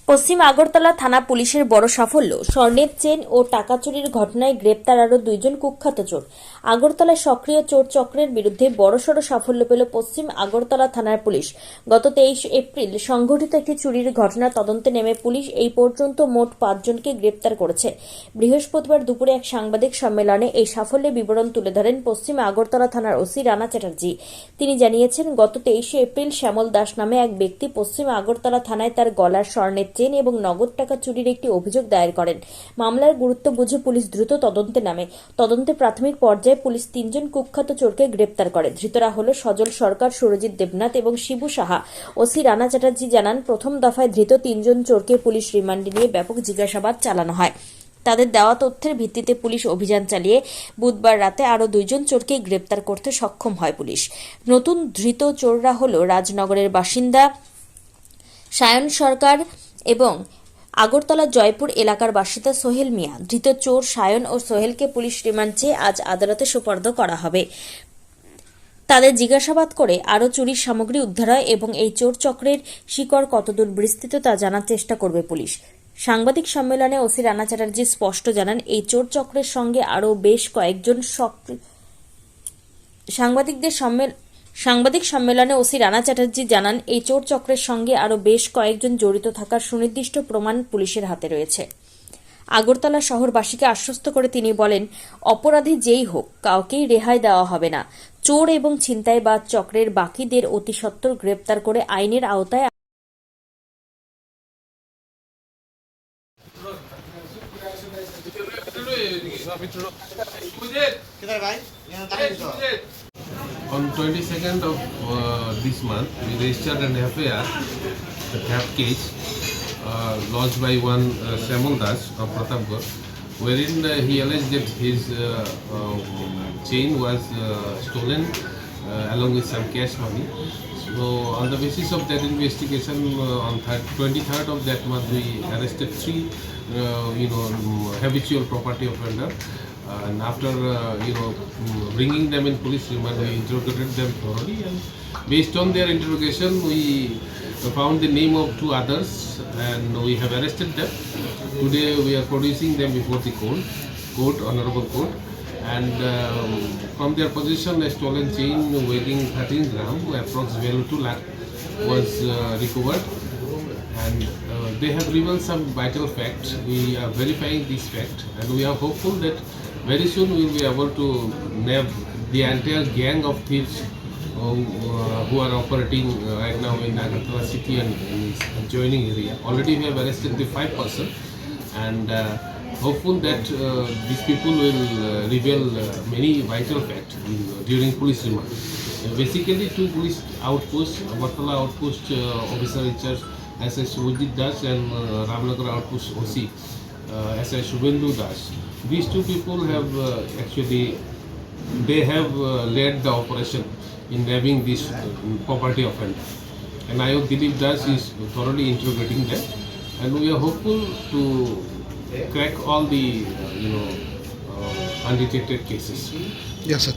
পশ্চিম আগরতলা থানা পুলিশের বড় সাফল্য, স্বর্ণের চেন ও টাকা চুরির ঘটনায় গ্রেপ্তার আরও 2 জন কুখ্যাত চোর। আগরতলায় সক্রিয় চোর চক্রের বিরুদ্ধে বড়সড় সাফল্য পেল পশ্চিম আগরতলা থানার পুলিশ। গত 23 এপ্রিল সংঘটিত একটি চুরির ঘটনার তদন্তে নেমে পুলিশ এই পর্যন্ত মোট 5 জনকে গ্রেপ্তার করেছে। বৃহস্পতিবার দুপুরে এক সাংবাদিক সম্মেলনে এই সাফল্যের বিবরণ তুলে ধরেন পশ্চিম আগরতলা থানার ওসি রানা চ্যাটার্জি। তিনি জানিয়েছেন, গত 23 এপ্রিল শ্যামল দাস নামে এক ব্যক্তি পশ্চিম আগরতলা থানায় তার গলার স্বর্ণের চেন এবং নগদ টাকা চুরির একটি অভিযোগ দায়ের করেন। মামলার গুরুত্ব বুঝে পুলিশ দ্রুত তদন্তে নামে। তদন্তে প্রাথমিক পর্যায়ে পুলিশ 3 জন কুখ্যাত চোরকে গ্রেপ্তার করে। ধৃতরা হল সজল সরকার, সুরজিৎ দেবনাথ এবং শিবু সাহা। ওসি রানা চ্যাটার্জি জানান, প্রথম দফায় ধৃত 3 জন চোরকে পুলিশ রিমান্ডে নিয়ে ব্যাপক জিজ্ঞাসাবাদ চালানো হয়। তাদের দেওয়া তথ্যের ভিত্তিতে পুলিশ অভিযান চালিয়ে বুধবার রাতে আরও 2 জন চোরকে গ্রেপ্তার করতে সক্ষম হয় পুলিশ। নতুন ধৃত চোররা হল রাজনগরের বাসিন্দা সায়ন সরকার এবং আগরতলা জয়পুর এলাকার বাসিন্দা সোহেল মিয়া। ধৃত চোর সায়ন ও সোহেলকে পুলিশ রিমান্ড চেয়ে আজ আদালতে সোপর্দ করা হবে। তাদের জিজ্ঞাসাবাদ করে আরও চুরির সামগ্রী উদ্ধার হয় এবং এই চোর চক্রের শিকড় কতদূর বিস্তৃত তা জানার চেষ্টা করবে পুলিশ। সাংবাদিক সম্মেলনে ওসি রানা চ্যাটার্জি স্পষ্ট জানান, এই চোর চক্রের সঙ্গে আরও বেশ কয়েকজন সাংবাদিক সম্মেলনে ওসি রানা চ্যাটার্জি জানান, এই চোর চক্রের সঙ্গে আরও বেশ কয়েকজন জড়িত থাকার সুনির্দিষ্ট প্রমাণ পুলিশের হাতে রয়েছে। আগরতলা শহরবাসীকে আশ্বস্ত করে তিনি বলেন, অপরাধী যেই হোক কাউকেই রেহাই দেওয়া হবে না। চোর এবং ছিনতাইবাজ চক্রের বাকিদের অতি সত্বর গ্রেপ্তার করে আইনের আওতায় On 22nd of this month, we registered an FIR, a theft case, lodged by one Shyamol Das of Pratapgarh, wherein he alleged that his chain was stolen along with some cash money. So, on the basis of that investigation, on 23rd of that month, we arrested 3, habitual property offender. And after bringing them in police remand, we interrogated them thoroughly, and based on their interrogation, we found the name of 2 others, and we have arrested them. Today, we are producing them before the honorable court, and from their possession, a stolen chain weighing 13 grams, approx value 2 lakh, was recovered. And they have revealed some vital facts. We are verifying this fact, and we are hopeful that very soon we will be able to nab the entire gang of thieves who are operating right now in Agartala city and in its adjoining area. Already we have arrested the 5 persons, and hopeful that these people will reveal many vital facts during police remand. Basically, 2 police outposts, Agartala outpost officer in charge S.I. Surbajit Das and Ramnagar outpost OC S.I. Shubhendu Das. These 2 people have led the operation in nabbing this property offender. And Ayod Dilip Das is thoroughly interrogating them, and we are hopeful to crack all the undetected cases. Yes, sir.